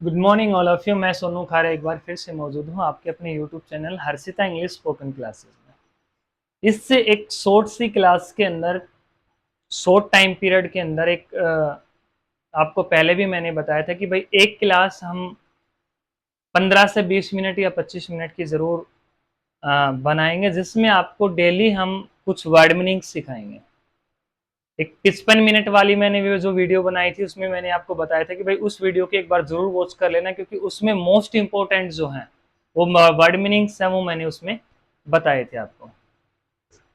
Good morning all of you. मैं सोनू खारे एक बार फिर से मौजूद हूँ आपके अपने YouTube channel Harshita English spoken classes में। इससे एक शॉर्ट सी क्लास के अंदर, शॉर्ट टाइम पीरियड के अंदर आपको पहले भी मैंने बताया था कि भाई एक क्लास हम 15 से 20 मिनट या 25 मिनट की ज़रूर बनाएंगे, जिसमें आपको डेली हम कुछ वर्ड मीनिंग सिखाएंगे। एक 55 मिनट वाली मैंने जो वीडियो बनाई थी उसमें मैंने आपको बताया था कि भाई उस वीडियो को एक बार जरूर वॉच कर लेना, क्योंकि उसमें मोस्ट इंपॉर्टेंट जो है वो वर्ड मीनिंग्स है, वो मैंने उसमें बताए थे आपको।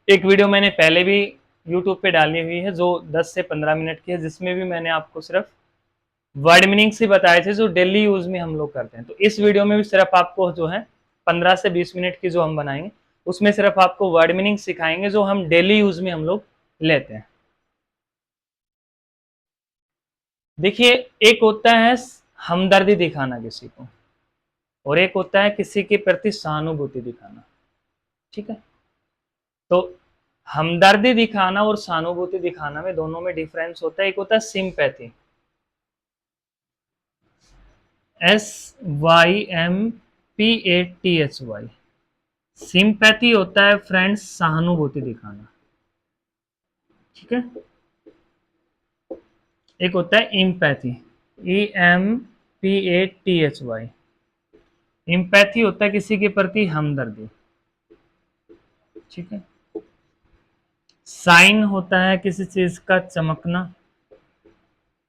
एक वीडियो मैंने पहले भी यूट्यूब पे डाली हुई है जो 10 से 15 मिनट की है, जिसमें भी मैंने आपको सिर्फ वर्ड मीनिंग्स ही बताए थे जो डेली यूज में हम लोग करते हैं। तो इस वीडियो में भी सिर्फ आपको जो है 15 से 20 मिनट की जो हम बनाएंगे उसमें सिर्फ आपको वर्ड मीनिंग सिखाएंगे जो हम डेली यूज में हम लोग लेते हैं। देखिए, एक होता है हमदर्दी दिखाना किसी को, और एक होता है किसी के प्रति सहानुभूति दिखाना। ठीक है, तो हमदर्दी दिखाना और सहानुभूति दिखाना में दोनों में डिफरेंस होता है। एक होता है सिंपैथी, SYMPATHY। सिंपैथी होता है फ्रेंड्स सहानुभूति दिखाना। ठीक है, एक होता है इम्पैथी, EMPATHY। इम्पैथी होता है किसी के प्रति हमदर्दी। ठीक है, साइन होता है किसी चीज का चमकना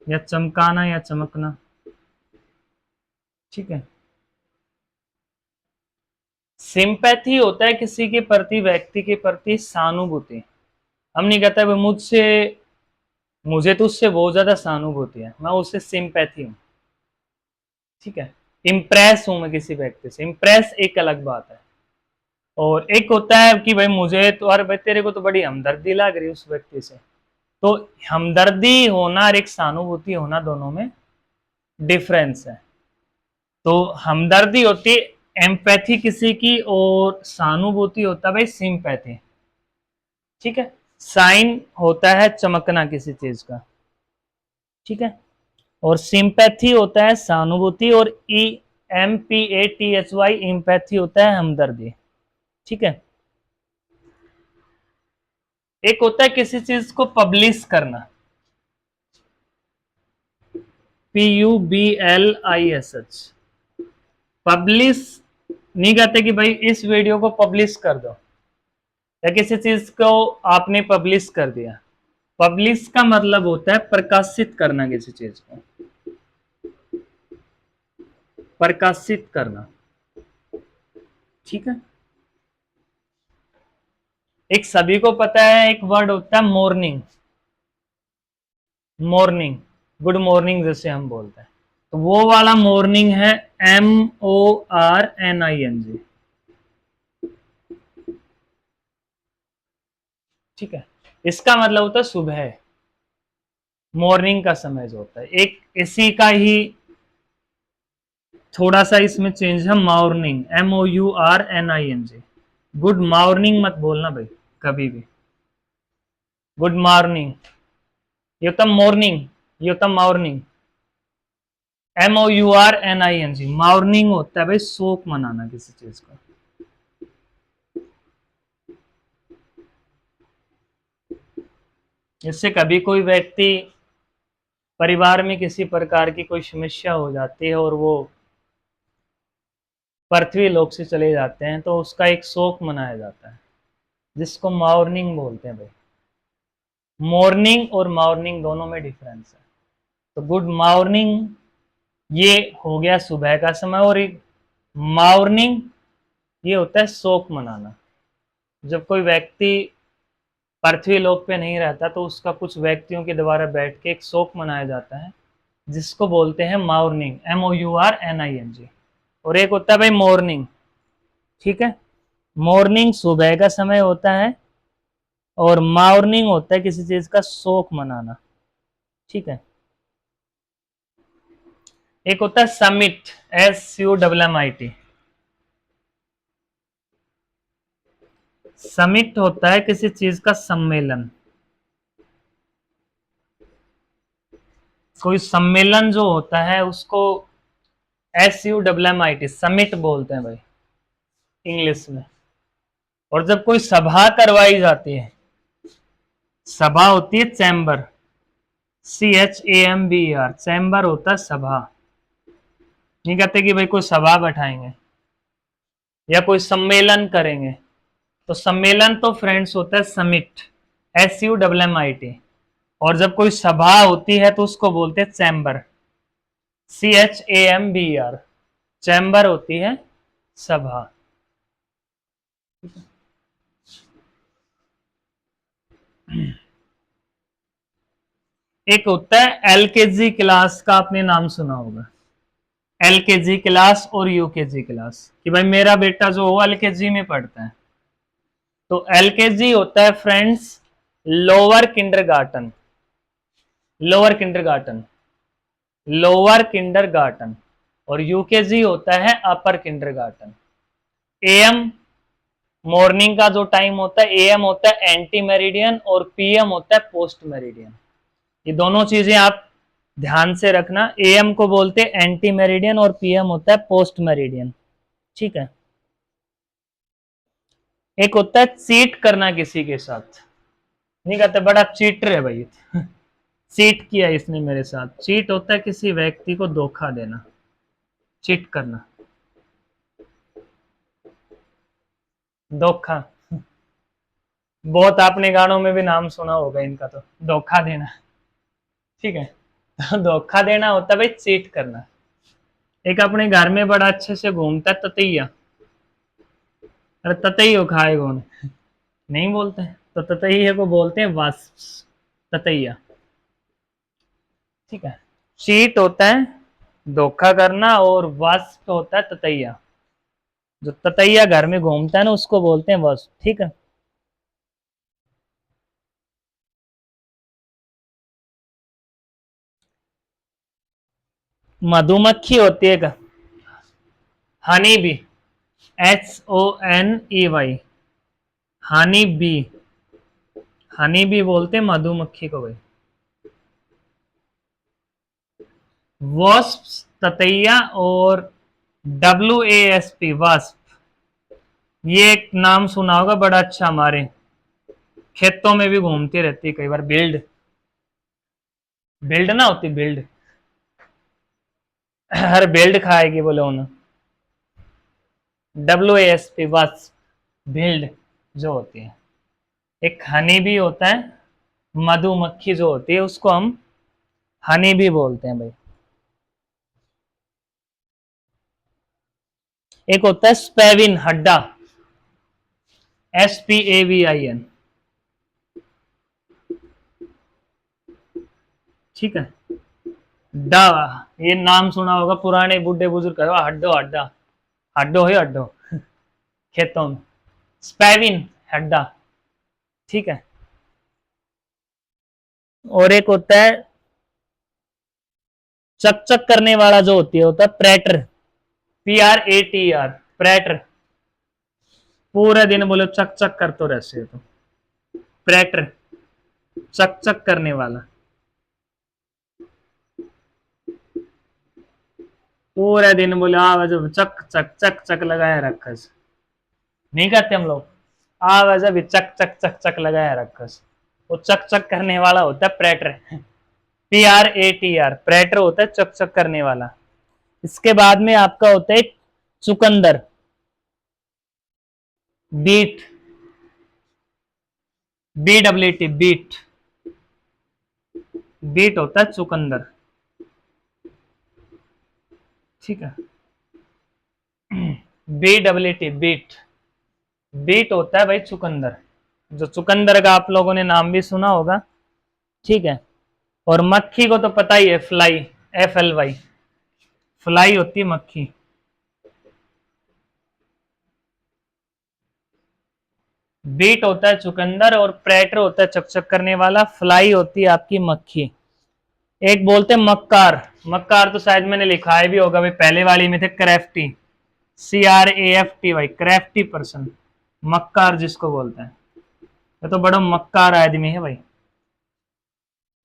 या चमकाना या चमकना। ठीक है, सिंपैथी होता है किसी के प्रति, व्यक्ति के प्रति सहानुभूति। हम नहीं कहते भाई मुझे तो उससे बहुत ज्यादा सहानुभूति है, मैं उससे सिंपैथी हूँ। ठीक है, इम्प्रेस हूं मैं किसी व्यक्ति से, इम्प्रेस एक अलग बात है। और एक होता है कि भाई मुझे तो, अरे भाई तेरे को तो बड़ी हमदर्दी लग रही है उस व्यक्ति से। तो हमदर्दी होना और एक सहानुभूति होना, दोनों में डिफरेंस है। तो हमदर्दी होती है एम्पैथी किसी की, और सहानुभूति होता है भाई सिंपैथी। ठीक है, साइन होता है चमकना किसी चीज का। ठीक है, और सिंपैथी होता है सहानुभूति, और EMPATHY इम्पैथी होता है हमदर्दी। ठीक है, एक होता है किसी चीज को पब्लिश करना, PUBLISH। पब्लिश नहीं कहते कि भाई इस वीडियो को पब्लिश कर दो, या किसी चीज को आपने पब्लिश कर दिया। पब्लिश का मतलब होता है प्रकाशित करना किसी चीज को, प्रकाशित करना। ठीक है, एक सभी को पता है एक वर्ड होता है मॉर्निंग। मॉर्निंग, गुड मॉर्निंग जैसे हम बोलते हैं, तो वो वाला मॉर्निंग है MORNING। ठीक है, इसका मतलब होता है सुबह, मॉर्निंग का समय जो होता है। एक इसी का ही थोड़ा सा इसमें चेंज है, मॉर्निंग, MOURNING। गुड मॉर्निंग मत बोलना भाई कभी भी, गुड मॉर्निंग, ये होता मॉर्निंग, ये होता मॉर्निंग। MOURNING, मॉर्निंग होता है भाई शोक मनाना किसी चीज का। इससे कभी कोई व्यक्ति परिवार में किसी प्रकार की कोई समस्या हो जाती है और वो पृथ्वी लोक से चले जाते हैं, तो उसका एक शोक मनाया जाता है, जिसको मॉर्निंग बोलते हैं भाई। मॉर्निंग और मॉर्निंग दोनों में डिफरेंस है। तो गुड मॉर्निंग ये हो गया सुबह का समय, और एक मॉर्निंग ये होता है शोक मनाना। जब कोई व्यक्ति पृथ्वी लोक पे नहीं रहता तो उसका कुछ व्यक्तियों के द्वारा बैठ के एक शोक मनाया जाता है, जिसको बोलते हैं मॉर्निंग, MOURNING। और एक होता है भाई मॉर्निंग। ठीक है, मॉर्निंग सुबह का समय होता है, और मॉर्निंग होता है किसी चीज का शोक मनाना। ठीक है, एक होता है समिट, SUMMIT। समिट होता है किसी चीज का सम्मेलन। कोई सम्मेलन जो होता है उसको SUMMIT, समिट बोलते हैं भाई इंग्लिश में। और जब कोई सभा करवाई जाती है, सभा होती है चैम्बर, CHAMBER, चैम्बर होता है सभा। नहीं कहते कि भाई कोई सभा बैठाएंगे या कोई सम्मेलन करेंगे, तो सम्मेलन तो फ्रेंड्स होता है समिट, SUMMIT। और जब कोई सभा होती है तो उसको बोलते हैं चैम्बर, CHAMBER, चैम्बर होती है सभा। एक होता है LKG क्लास का, आपने नाम सुना होगा, LKG क्लास और UKG क्लास, कि भाई मेरा बेटा जो वो LKG में पढ़ता है। तो LKG होता है friends lower kindergarten, lower kindergarten, lower kindergarten. और UKG होता है अपर किंडरगार्टन। AM मॉर्निंग का जो टाइम होता है, AM होता है एंटी मेरिडियन और PM होता है पोस्ट मेरिडियन। ये दोनों चीजें आप ध्यान से रखना, AM को बोलते हैं एंटी मेरिडियन और PM होता है पोस्ट मेरिडियन, ठीक है। एक होता है चीट करना किसी के साथ, नहीं कहते बड़ा चीटर है भाई चीट किया इसने मेरे साथ। चीट होता है किसी व्यक्ति को धोखा देना, चीट करना, धोखा। बहुत आपने गानों में भी नाम सुना होगा इनका, तो धोखा देना, ठीक है। तो धोखा देना होता है भाई चीट करना। एक अपने घर में बड़ा अच्छे से घूमता है ततैया, अरे ततैया खाए कौन, नहीं बोलते हैं, तो ततैया को बोलते हैं वास्प, ततैया, ठीक है। चीट होता है धोखा करना और वास्प होता है ततैया। जो ततैया घर में घूमता है ना उसको बोलते हैं वास्प, ठीक है। मधुमक्खी होती है, honey bee, HONEY, honey bee, honey bee बोलते हैं मधुमक्खी को भाई। वॉस्प ततैया और WASP वास्प, ये एक नाम सुना होगा बड़ा अच्छा, हमारे खेतों में भी घूमती रहती है कई बार, बिल्ड, बिल्ड ना होती बिल्ड, हर बिल्ड खाएगी बोले उन्हें, WASP वास्प, बिल्ड जो होती है। एक हनी भी होता है, मधुमक्खी जो होती है उसको हम हनी भी बोलते हैं भाई। एक होता है स्पेविन, हड्डा, SPAVIN, ठीक है। डा, ये नाम सुना होगा, पुराने बुढ़े बुजुर्ग कहो हड्डो हड्डा, हड्डो है हड्डो खेतों में, स्पेविन हड्डा, ठीक है। और एक होता है चक चक करने वाला जो होती है, होता है प्रेटर, PRATR, प्रेटर, पूरे दिन बोले चक चक कर तो रहते तो प्रेटर, चक चक करने वाला, पूरे दिन बोले आवाज चक चक चक चक लगाए रखा, नहीं कहते हम लोग आवाज अभी चक चक चक चक लगाए रखा, वो चक चक करने वाला होता है प्रेटर, PRATR, प्रेटर होता है चक चक करने वाला। इसके बाद में आपका होता है चुकंदर, बीट, BWT, बीट, बीट होता है चुकंदर, ठीक है। BWT, बीट, बीट होता है भाई चुकंदर, जो चुकंदर का आप लोगों ने नाम भी सुना होगा, ठीक है। और मक्खी को तो पता ही है, फ्लाई, FLY, फ्लाई होती है मक्खी। बीट होता है चुकंदर और प्रेटर होता है चकचक करने वाला, फ्लाई होती है आपकी मक्खी। एक बोलते हैं मक्कार, मक्कार तो शायद मैंने लिखा है भी होगा भाई, पहले वाली में थे क्रेफ्टी, CRAFTY, क्रेफ्टी पर्सन, मक्कार जिसको बोलते हैं, ये तो बड़ा मक्कार आदमी है भाई,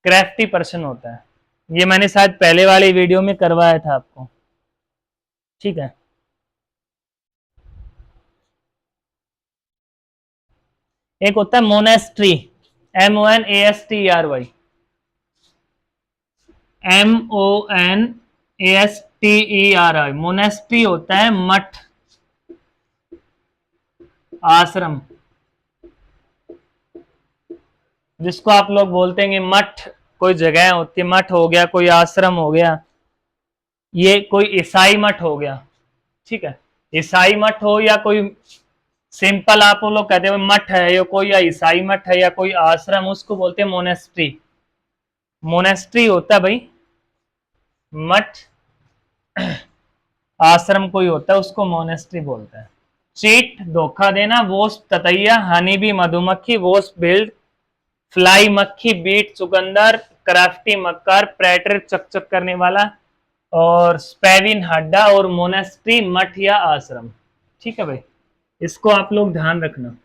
क्रेफ्टी पर्सन होता है। ये मैंने शायद पहले वाली वीडियो में करवाया था आपको, ठीक है। एक होता है मोनेस्ट्री, MONASTRY, MONASTERI। मोनेस्ट्री होता है मठ, आश्रम, जिसको आप लोग बोलते हैं मठ। कोई जगह होती है, मठ हो गया, कोई आश्रम हो गया, ये कोई ईसाई मठ हो गया। ठीक है, ईसाई मठ हो या कोई सिंपल आप लोग कहते हो मठ है, या कोई या ईसाई मठ है या कोई आश्रम, उसको बोलते हैं मोनेस्ट्री। मोनेस्ट्री होता है भाई मठ, आश्रम कोई होता है उसको मोनेस्ट्री बोलते हैं। चीट धोखा देना, वोस्ट ततैया, हनी बी मधुमक्खी, वोस्ट बिल्ड, फ्लाई मक्खी, बीट चुकंदर, क्राफ्टी मक्कार, प्रेटर चकचक करने वाला, और स्पेविन हड्डा, और मोनेस्ट्री मठ या आश्रम। ठीक है भाई, इसको आप लोग ध्यान रखना।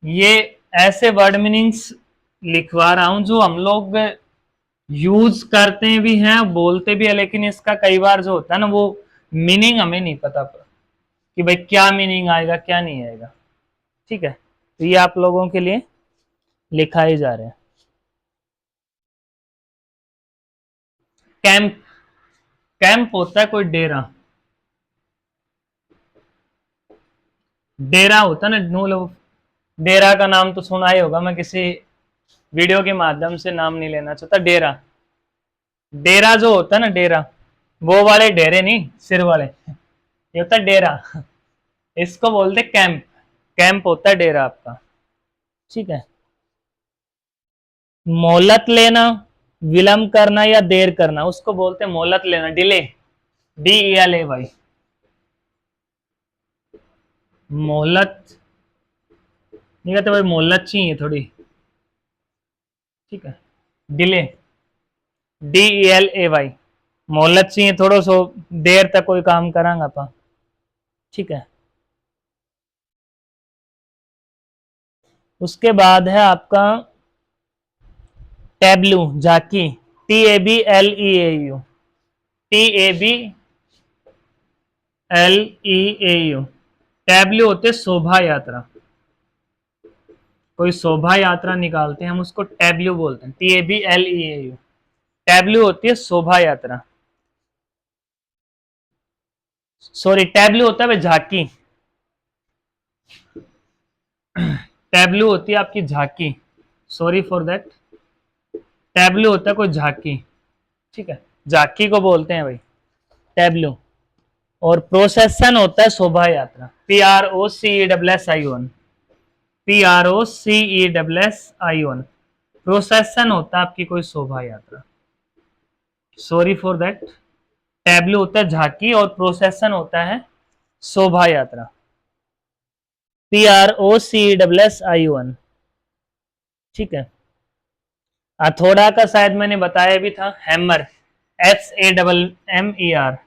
ये ऐसे वर्ड मीनिंग्स लिखवा रहा हूं जो हम लोग यूज करते भी हैं, बोलते भी है, लेकिन इसका कई बार जो होता है ना, वो मीनिंग हमें नहीं पता कि भाई क्या मीनिंग आएगा क्या नहीं आएगा। ठीक है, तो ये आप लोगों के लिए लिखाए जा रहे हैं। कैंप, कैंप होता है कोई डेरा, डेरा होता है ना, डेरा का नाम तो सुना ही होगा, मैं किसी वीडियो के माध्यम से नाम नहीं लेना चाहता। डेरा, डेरा जो होता है ना, डेरा, वो वाले डेरे नहीं, सिर वाले, ये होता है डेरा। इसको बोलते कैंप, कैंप होता है डेरा आपका। ठीक है। मोहलत लेना, विलंब करना या देर करना, उसको बोलते हैं मोहलत लेना, डिले, DELAY। मोहलत नहीं कहते भाई, मोहलत चाहिए थोड़ी। ठीक है, डिले, DELAY, मोहलत चाहिए थोड़ो सो, देर तक कोई काम करांगा पा। ठीक है। उसके बाद है आपका टैब्लू, झाकी, TABLEAU, TABLEAU। टैब्लू होते शोभा यात्रा, कोई शोभा यात्रा निकालते हैं हम, उसको टैब्लू बोलते हैं, TABLEAU। टैब्लू होती है शोभा यात्रा, सॉरी टैब्लू होता है भाई झाकी, टैब्लू होती है आपकी झाकी, सॉरी फॉर दैट। टैब्लू होता है कोई झाकी। ठीक है, झाकी को बोलते हैं भाई टैब्लू। और प्रोसेशन होता है शोभा यात्रा, PROCESSION, PROCESSION। प्रोसेशन होता है आपकी कोई शोभा यात्रा, सॉरी फॉर दैट। टैब्लू होता है झांकी और प्रोसेशन होता है शोभा यात्रा, PROCESSION। ठीक है। हथौड़ा का शायद मैंने बताया भी था, हैमर, HAMMER।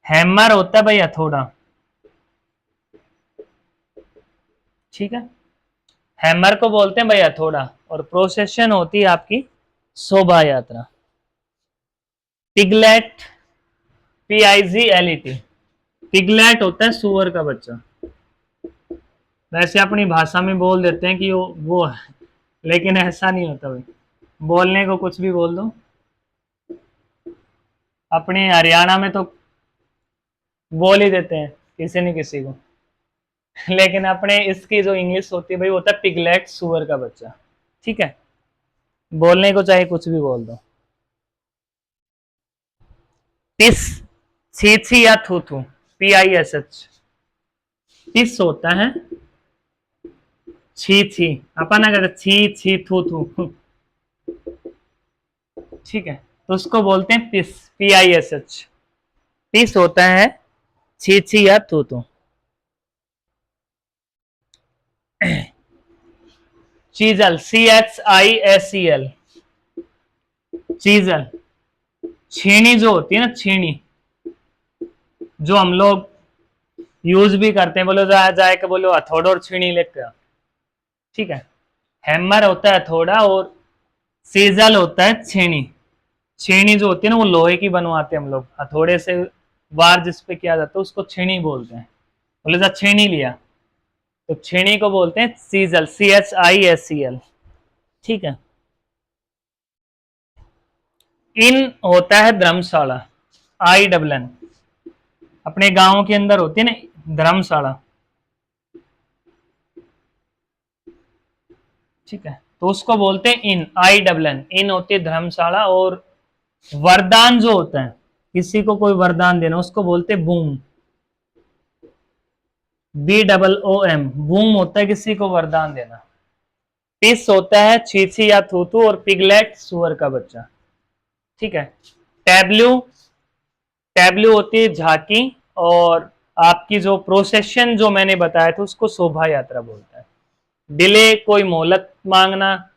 हैमर होता है भाई हथौड़ा। ठीक है, हैमर को बोलते हैं भाई हथौड़ा, और प्रोसेशन होती है आपकी शोभा यात्रा। पिगलेट, PIGLET, पिगलेट होता है सुअर का बच्चा। वैसे अपनी भाषा में बोल देते हैं कि वो है, लेकिन ऐसा नहीं होता भाई, बोलने को कुछ भी बोल दो। अपने हरियाणा में तो बोल ही देते हैं किसी न किसी को, लेकिन अपने इसकी जो इंग्लिश होती है भाई, होता है पिगलेट, सुअर का बच्चा। ठीक है, बोलने को चाहे कुछ भी बोल दो। पिस, छी छी या थू थू, PISH। पिस होता है छी छी, अपन अगर छी छी थू थू, ठीक है, तो उसको बोलते हैं पिस, PISH। पिस होता है छी छी या थू थू। चीजल, CHISEL, चीजल, छेनी जो होती है ना, छेनी, जो हम लोग यूज भी करते हैं, बोलो जाए जाए के बोलो हथौड़ा और छेनी लेकर। ठीक है, हैमर होता है हथौड़ा, और सीजल होता है छेनी। छेनी जो होती है ना वो लोहे की बनवाते हैं हम लोग, हथौड़े से वार जिस पे किया जाता है उसको छेनी बोलते हैं। बोले जा छेनी लिया, तो छेनी को बोलते हैं सीजल, CHISEL। ठीक है। इन होता है धर्मशाला, INN। अपने गांव के अंदर होती है ना धर्मशाला। ठीक है, तो उसको बोलते हैं इन, INN। इन होती है धर्मशाला। और वरदान जो होता है, किसी को कोई वरदान देना, उसको बोलते हैं बूम, BOOM। बूम होता है किसी को वरदान देना। पिस होता है छीछी या थूथू, और पिगलेट सुअर का बच्चा। ठीक है। टैब्लू, टैब्लू होती है झांकी। और आपकी जो प्रोसेशन जो मैंने बताया था उसको शोभा यात्रा बोलता है। डिले कोई मोहलत मांगना,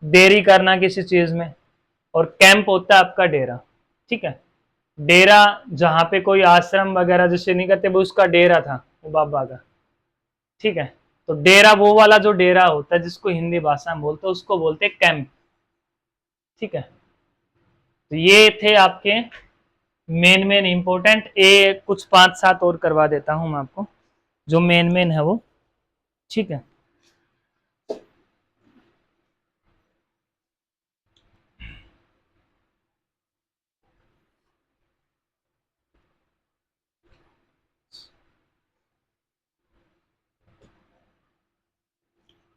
देरी करना किसी चीज में। और कैंप होता है आपका डेरा। ठीक है। डेरा जहां पे कोई आश्रम वगैरह जैसे नहीं करते, वो उसका डेरा था वो बाबा का। ठीक है। तो डेरा वो वाला जो डेरा होता है जिसको हिंदी भाषा में बोलते हैं उसको बोलते हैं कैंप। ठीक है। तो ये थे आपके मेन मेन इंपॉर्टेंट। ए कुछ 5-7 और करवा देता हूं मैं आपको, जो मेन मेन है वो। ठीक है।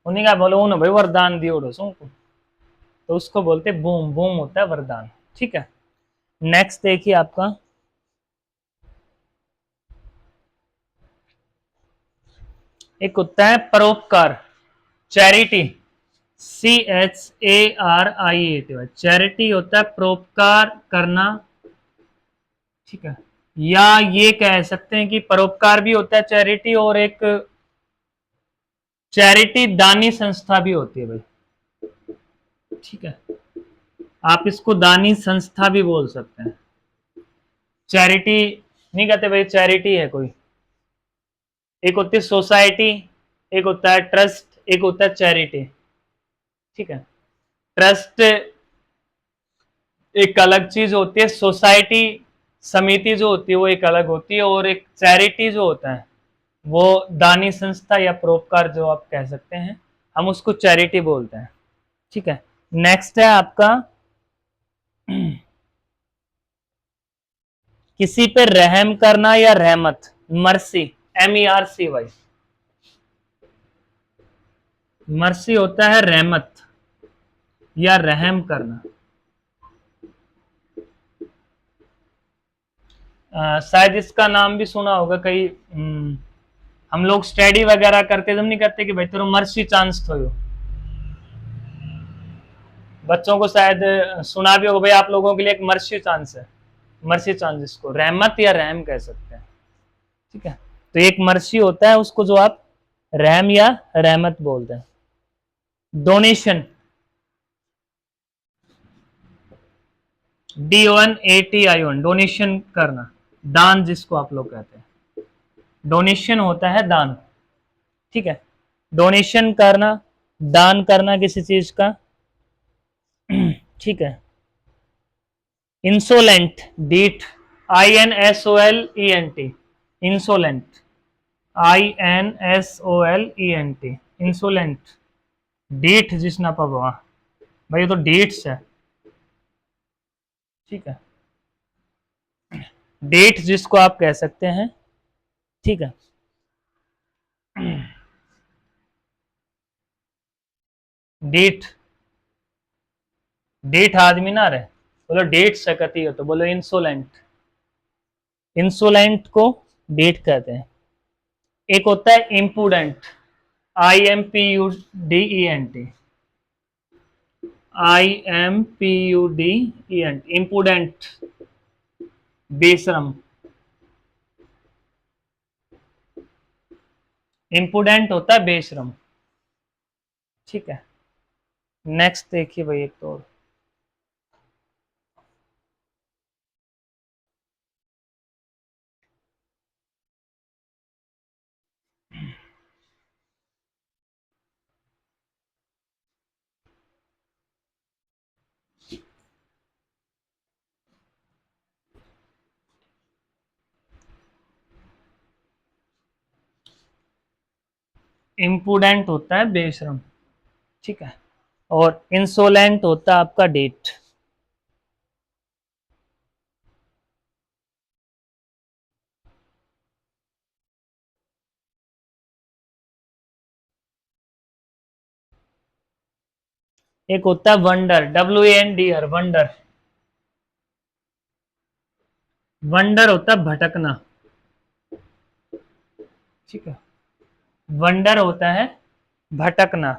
उन्हीं का बोलो ना भाई, वरदान दियो रसों को, तो उसको बोलते बूम। बूम होता है वरदान। ठीक है। नेक्स्ट देखिए आपका, एक होता है परोपकार, चैरिटी। CHARIETY। चैरिटी होता है परोपकार करना। ठीक है। या ये कह सकते हैं कि परोपकार भी होता है चैरिटी, और एक चैरिटी दानी संस्था भी होती है भाई। ठीक है। आप इसको दानी संस्था भी बोल सकते हैं। चैरिटी नहीं कहते भाई चैरिटी है कोई। एक होती है सोसाइटी, एक होता है ट्रस्ट, एक होता है चैरिटी। ठीक है। ट्रस्ट एक अलग चीज होती है, सोसाइटी समिति जो होती है वो एक अलग होती है, और एक चैरिटी जो होता है वो दानी संस्था या परोपकार जो आप कह सकते हैं, हम उसको चैरिटी बोलते हैं। ठीक है। नेक्स्ट है आपका किसी पे रहम करना या रहमत, मर्सी, MERCY। मर्सी होता है रहमत या रहम करना। शायद इसका नाम भी सुना होगा कई। हम लोग स्टडी वगैरह करते जब नहीं करते कि भाई तेरे मर्सी चांस थो। बच्चों को शायद सुना भी होगा भाई, आप लोगों के लिए एक मर्सी चांस है। मर्सी चांस जिसको रहमत या रहम कह सकते हैं। ठीक है। तो एक मर्सी होता है उसको जो आप रहम या रहमत बोलते हैं। डोनेशन, DONATION, डोनेशन करना, दान जिसको आप लोग कहते हैं। डोनेशन होता है दान। ठीक है। डोनेशन करना, दान करना किसी चीज का। ठीक है। इंसोलेंट, डीठ, INSOLENT। Insolent, INSOLENT। इंसोलेंट, डीठ जिसना पगवा भाई, ये तो डेट्स है। ठीक है। डेट जिसको आप कह सकते हैं। ठीक है। डेट, डेट आदमी ना रहे, बोलो डेट सकती हो तो बोलो इंसोलेंट। इंसोलेंट को डेट कहते हैं। एक होता है इम्पूडेंट, IMPUDENT। IMPUDENT, इम्पूडेंट, बेशरम। इम्पूडेंट होता है बेशरम। ठीक है। नेक्स्ट देखिए भाई एक तो, इम्पुडेंट होता है बेशरम, ठीक है, और इंसोलेंट होता है आपका डेट। एक होता है वंडर, WANDR, वंडर। वंडर होता है भटकना, ठीक है, वंडर होता है भटकना।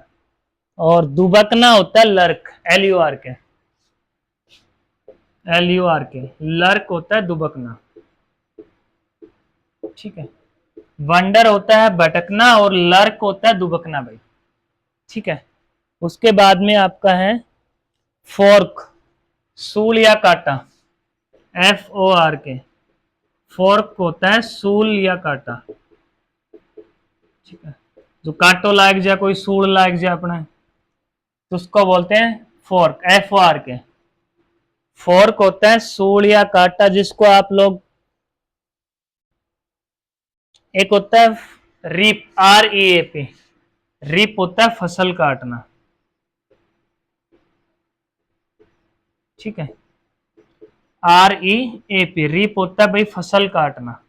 और दुबकना होता है लर्क, LURK, लर्क होता है दुबकना, ठीक है। वंडर होता है भटकना और लर्क होता है दुबकना भाई, ठीक है। उसके बाद में आपका है फोर्क, सूल या कांटा, FORK, फोर्क होता है सूल या कांटा, ठीक है। जो कांटो लाग जाए, कोई सूल लाग जाए अपने, तो उसको बोलते हैं फोर्क, FORK। फोर्क होता है सूल या कांटा जिसको आप लोग, एक होता है रीप, REAP, रीप होता है फसल काटना, ठीक है। REAP, रीप होता है भाई फसल काटना।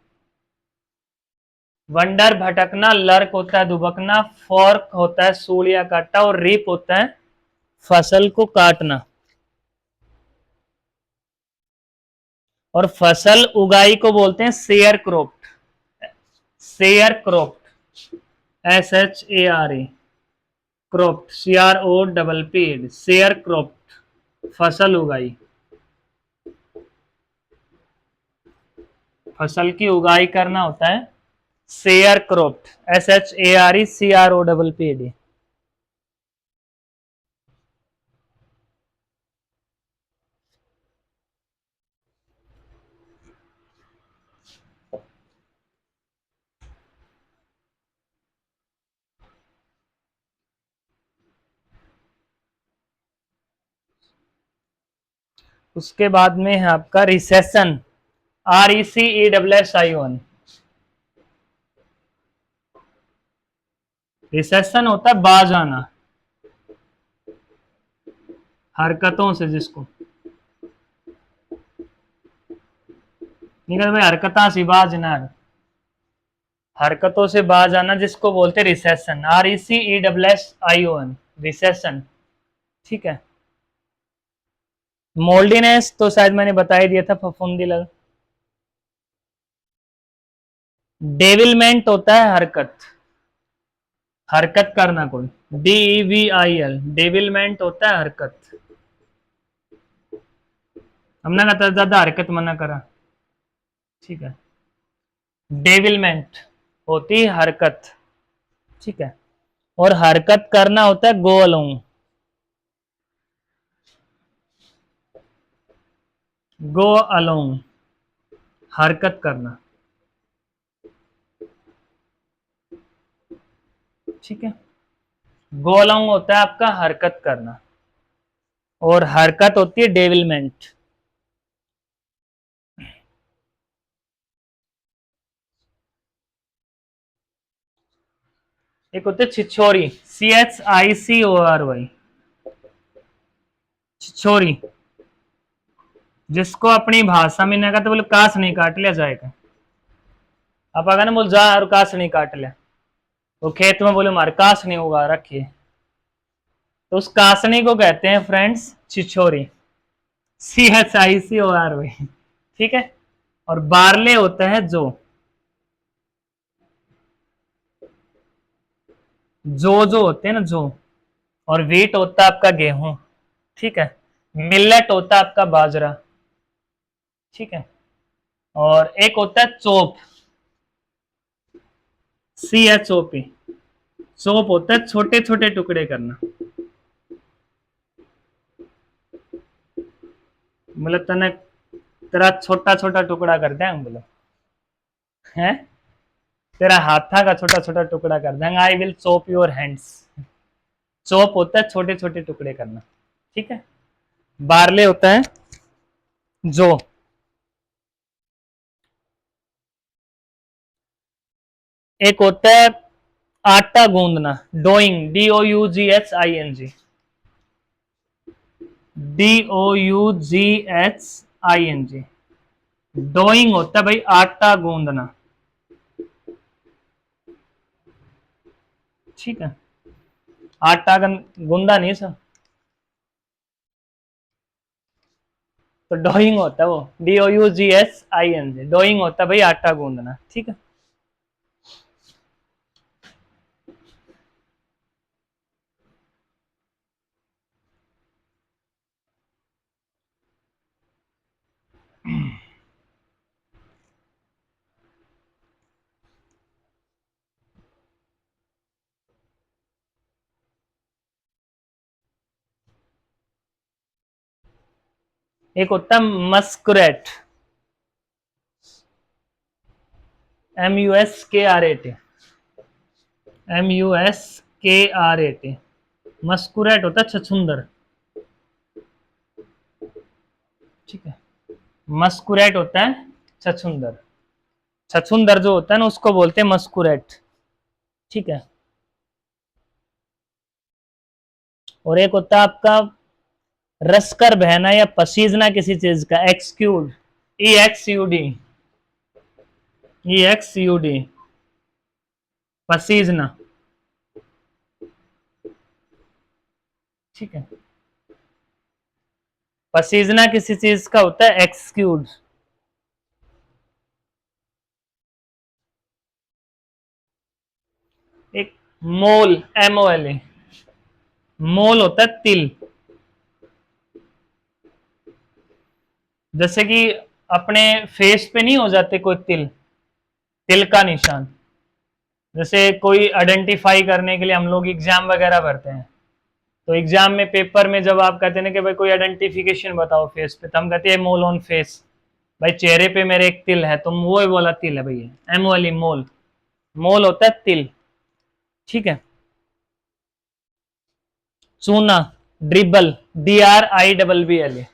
वंडर भटकना, लर्क होता है दुबकना, फोर्क होता है सूल या काटा, और रीप होता है फसल को काटना। और फसल उगाई को बोलते हैं share cropped, share cropped, SHARE, cropped, CROPPED, share cropped, फसल उगाई, फसल की उगाई करना होता है शेयर क्रॉप्ड, SHARE, CROPPED। उसके बाद में है आपका रिसेशन, RECESSION। रिसेशन होता है बाज आना हरकतों से, जिसको निकल भाई हरकता सी बाज ना, हरकतों से बाज आना जिसको बोलते हैं रिसेशन, RECESSION, रिसेशन, ठीक है। मोल्डिनेस तो शायद मैंने बता ही दिया था, फफूंदी लग। डेविलमेंट होता है हरकत, हरकत करना कोई, DEVIL, डेविलमेंट होता है हरकत। हमने कहा ज्यादा हरकत मना करा, ठीक है। डेविलमेंट होती है हरकत, ठीक है। और हरकत करना होता है गो अलोंग, गो अलोंग, हरकत करना, ठीक है। गो अलोंग होता है आपका हरकत करना, और हरकत होती है डेविलमेंट। एक होते छिछोरी, CHICORY, छिछोरी, जिसको अपनी भाषा में ना तो बोले काश नहीं काट लिया जाएगा। आप अगर ना बोल जा और काश नहीं काट लिया, तो खेत में बोले मार काश नहीं उगा रखिए, तो उस कासनी को कहते हैं फ्रेंड्स छिछोरी, CHICORY, ठीक है। और बारले होता है जो होते हैं ना जो, और वीट होता है आपका गेहूं, ठीक है। मिलेट होता है आपका बाजरा, ठीक है। और एक होता है चोप, CHOP, चोप होता है छोटे छोटे टुकड़े करना, मतलब तने तेरा छोटा छोटा टुकड़ा कर देंगे, बोलो है, तेरा हाथा का छोटा छोटा टुकड़ा कर देंगे, I will chop your hands. Chop होता है छोटे छोटे टुकड़े करना, ठीक है। बारले होता है जो, एक होता है आटा गूंदना, डोइंग, DOUGHING, DOUGHING, डोइंग होता है भाई आटा गूंदना, ठीक है, आटा गूंदा नहीं सर, तो डोइंग होता है वो, DOUGHING, डोइंग होता है भाई आटा गूंदना, ठीक है। एक होता है मस्कुरेट, MUSKRAT, MUSKRAT, मस्कुरेट होता है छछूंदर, ठीक है, मस्कुरेट होता है छछूंदर, छछूंदर जो होता है ना उसको बोलते हैं मस्कुरेट, ठीक है। और एक होता है आपका रस कर बहना या पसीजना किसी चीज का, एक्सक्यूड, EXUD, EXUD, पसीजना, ठीक है, पसीजना किसी चीज का होता है एक्सक्यूड। एक मोल, MOLA, मोल होता है तिल, जैसे कि अपने फेस पे नहीं हो जाते कोई तिल, तिल का निशान, जैसे कोई आइडेंटिफाई करने के लिए हम लोग एग्जाम वगैरह भरते हैं, तो एग्जाम में पेपर में जब आप कहते हैं ना कि भाई कोई आइडेंटिफिकेशन बताओ फेस पे, तो हम कहते हैं मोल ऑन फेस, भाई चेहरे पे मेरे एक तिल है, तो वो वाला तिल है भैया, MOLE, मोल, मोल होता है तिल, ठीक है। चूना, ड्रिबल, DRIBBLE,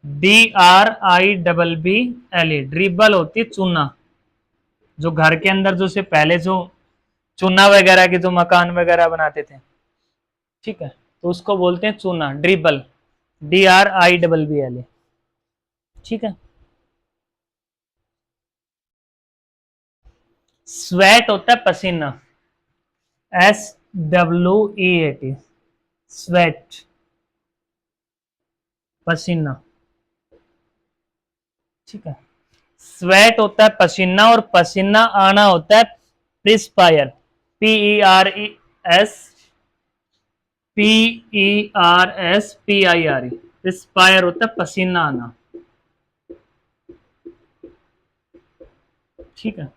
DRIBBLE, ड्रिबल होती है चूना, जो घर के अंदर जो से पहले जो चूना वगैरह के जो मकान वगैरह बनाते थे, ठीक है, तो उसको बोलते हैं चूना, ड्रिबल, DRIBBLE, ठीक है। स्वेट होता है पसीना, SWEAT, स्वेट, पसीना, ठीक है। स्वेट होता है पसीना और पसीना आना होता है प्रिस्पायर, PERES, PERSPIRE, प्रिस्पायर होता है पसीना आना, ठीक है।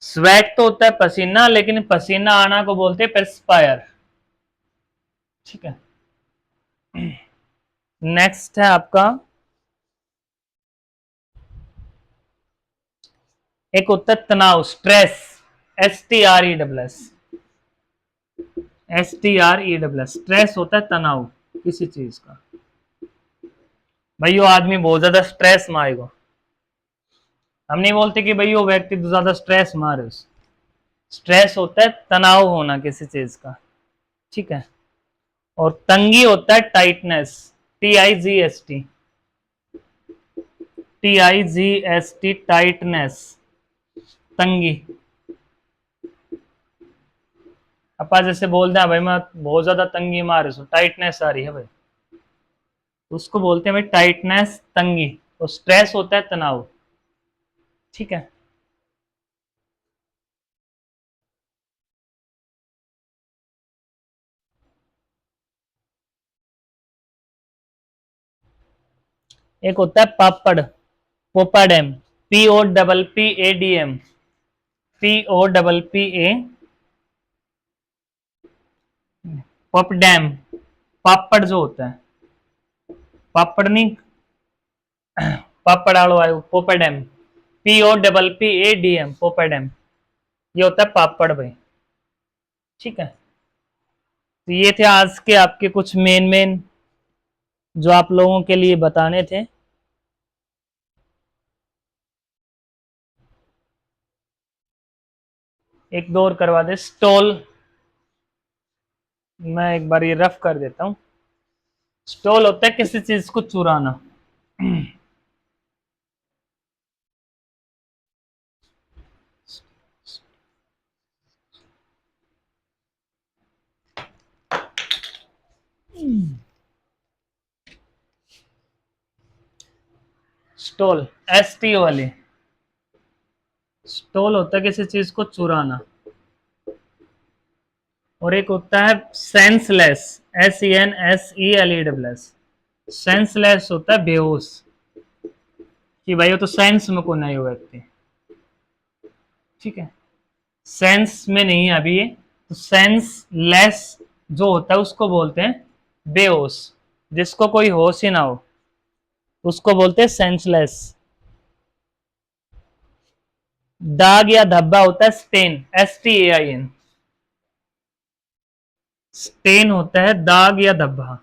स्वेट तो होता है पसीना, लेकिन पसीना आना को बोलते हैं प्रिस्पायर, ठीक है। नेक्स्ट है आपका, एक होता है तनाव, स्ट्रेस, STRESS, STRESS, स्ट्रेस होता है तनाव किसी चीज का, भाई वो आदमी बहुत ज्यादा स्ट्रेस मारेगा, हम नहीं बोलते कि भाई वो व्यक्ति तो ज्यादा स्ट्रेस मारे, स्ट्रेस होता है तनाव होना किसी चीज का, ठीक है। और तंगी होता है टाइटनेस, TIGST, TIGST, टाइटनेस, तंगी। अपा जैसे बोलते हैं भाई मैं बहुत ज्यादा तंगी मार रही हूँ, टाइटनेस आ रही है भाई, उसको बोलते हैं भाई टाइटनेस, तंगी। और स्ट्रेस होता है तनाव, ठीक है। एक होता है पापड़, पोपाडेम, POPPADM, POPPA, पपडैम, पापड़ जो होता है, पापड़ नहीं, पापड़ आड़ो आयो, पोपाडेम, POPPADM, पोपाडेम, ये होता है पापड़ भाई, ठीक है। तो ये थे आज के आपके कुछ मेन मेन जो आप लोगों के लिए बताने थे। एक दो और करवा दे। स्टोल, मैं एक बार ये रफ कर देता हूं। स्टोल होता है किसी चीज को चुराना। स्टोल, STO वाली। स्टोल होता है किसी चीज को चुराना। और एक होता है सेंसलेस, SENSELESS। सेंसलेस होता है बेहोश, कि भाई वो तो सेंस में को नहीं हो व्यक्ति। ठीक है, सेंस में नहीं है अभी ये, तो सेंस लेस जो होता है उसको बोलते हैं बेहोश, जिसको कोई होश ही ना हो उसको बोलते हैं सेंसलेस। दाग या धब्बा होता है स्टेन, STAIN। स्टेन होता है दाग या धब्बा।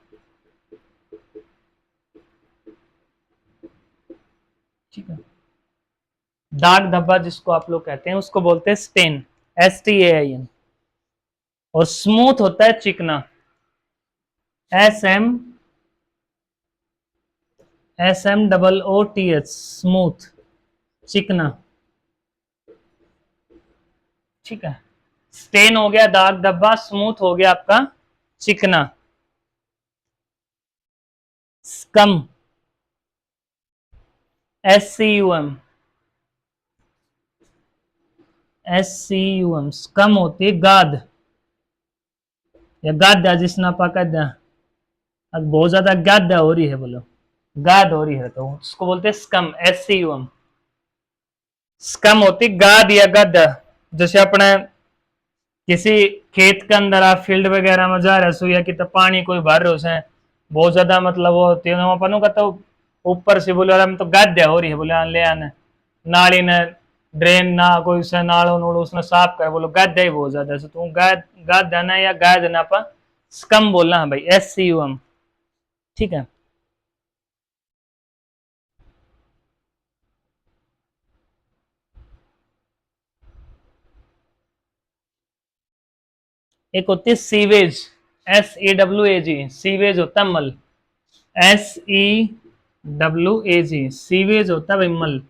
ठीक है, दाग धब्बा जिसको आप लोग कहते हैं उसको बोलते हैं स्टेन, STAIN। और स्मूथ होता है चिकना, SMOOTH, स्मूथ, चिकना। ठीक है, स्टेन हो गया दाग धब्बा, स्मूथ हो गया आपका चिकना। Scum, SCUM, SCUM। स्कम होती है गाद या गाद्या, जिसना आपा कहते। अब बहुत ज्यादा गाद्या हो रही है, बोलो गाद हो रही है तो उसको बोलते हैं स्कम, SCUM। स्कम होती गाद या गद। जैसे अपने किसी खेत के अंदर आप फील्ड वगैरह में जा रहे हो या कि पानी कोई भर रहे हो, बहुत ज्यादा मतलब वो होती है अपन का, तो ऊपर से बोले हम तो गाद्या हो रही है, बोले ले आने नाली ने ड्रेन ना कोई से नालों नूड़ो उसने साफ कर, बोलो गाद्या ही बहुत ज्यादा है, तो गाद देना या गाय देना पर स्कम बोलना है भाई, SCUM। ठीक है, एक होती है सीवेज, SEWAG। सीवेज होता है मल, SEWAG। सीवेज होता है भाई मल,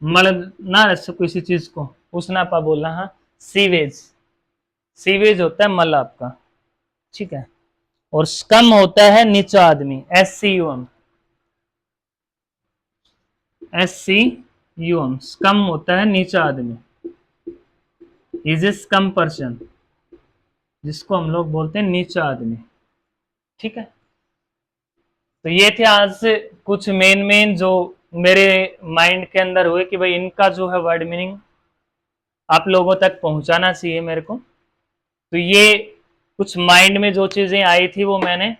मल ना रख किसी चीज को उसना पा बोलना। हाँ, सीवेज, सीवेज होता है मल आपका। ठीक है, और स्कम होता है नीचा आदमी, SCUM, SCUM। स्कम होता है नीचा आदमी, इज ए स्कम पर्सन, जिसको हम लोग बोलते हैं नीचा आदमी। ठीक है, तो ये थे आज से कुछ मेन मेन जो मेरे माइंड के अंदर हुए कि भाई इनका जो है वर्ड मीनिंग आप लोगों तक पहुंचाना चाहिए मेरे को। तो ये कुछ माइंड में जो चीजें आई थी वो मैंने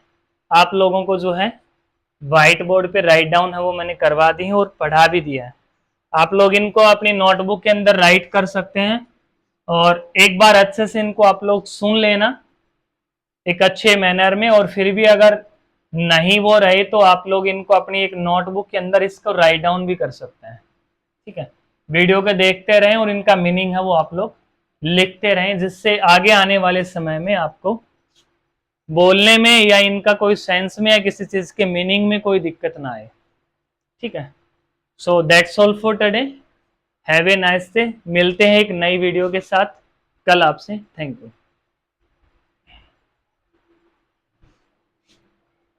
आप लोगों को जो है व्हाइट बोर्ड पे राइट डाउन है वो मैंने करवा दी है और पढ़ा भी दिया है। आप लोग इनको अपनी नोटबुक के अंदर राइट कर सकते हैं और एक बार अच्छे से इनको आप लोग सुन लेना एक अच्छे मैनर में, और फिर भी अगर नहीं वो रहे तो आप लोग इनको अपनी एक नोटबुक के अंदर इसको राइट डाउन भी कर सकते हैं। ठीक है, वीडियो के देखते रहें और इनका मीनिंग है वो आप लोग लिखते रहें, जिससे आगे आने वाले समय में आपको बोलने में या इनका कोई सेंस में या किसी चीज के मीनिंग में कोई दिक्कत ना आए। ठीक है, so that's all for today. Have a nice day. मिलते हैं एक नई वीडियो के साथ कल आपसे। Thank you.